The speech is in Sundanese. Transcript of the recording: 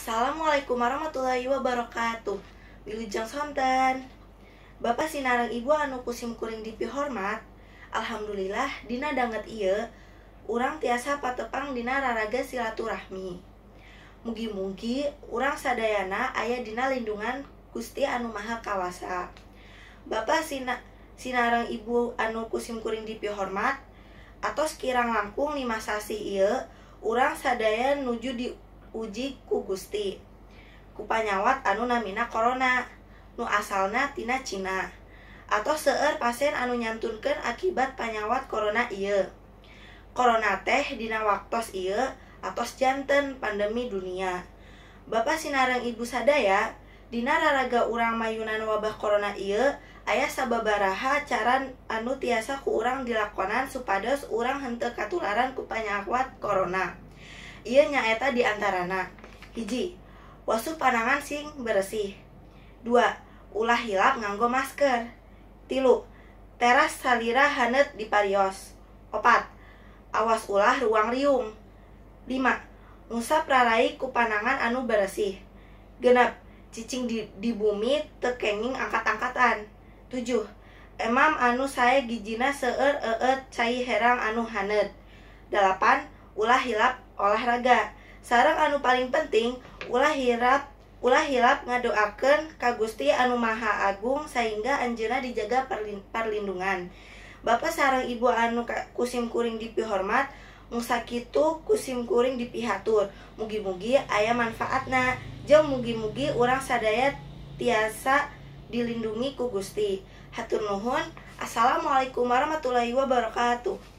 Assalamualaikum warahmatullahi wabarakatuh. Wilujeng sonten. Bapak sinareng ibu anu kusim kuring dipihormat. Alhamdulillah dina danget ieu urang tiasa patepang dina raraga silaturahmi. Mugi-mugi urang sadayana aya dina lindungan Gusti anu Maha Kawasa. Bapak sinareng ibu anu kusim kuring dipihormat, atos kirang langkung 5 sasi ieu urang sadaya nuju diuji ku Gusti ku panyawat anu namina corona nu asalna tina Cina, atau seueur pasien anu nyantunkeun akibat panyawat corona ieu. Corona teh dina waktos ieu atos janten pandemi dunia. Bapak sinareng ibu sadaya, dina raraga urang mayunan wabah corona ieu aya sababaraha cara anu tiasa ku urang dilakonan supados urang henteu katularan ku panyawat corona. Ieu nyaeta diantarana: hiji, wasuh panangan sing bersih. 2. Ulah hilap nganggo masker. 3. Teras salira haneut diparios. 4. Awas ulah ruang riung. 5. Ngusap rarai ku panangan anu bersih. 6. Cicing di bumi teu kenging angkat-angkatan. 7. Emam anu sae gijina seueur eueut cai herang anu haneut. 8. Ulah hilap olahraga. Sareng anu paling penting, ulah hilap ngadoakeun ka Gusti anu Maha Agung sehingga anjeunna dijaga perlindungan. Bapak sareng ibu anu kusim kuring dipihormat, musakitu kusim kuring dipihatur. Mugi-mugi aya manfaatna, jeung mugi-mugi urang sadaya tiasa dilindungi ku Gusti. Hatur nuhun. Assalamualaikum warahmatullahi wabarakatuh.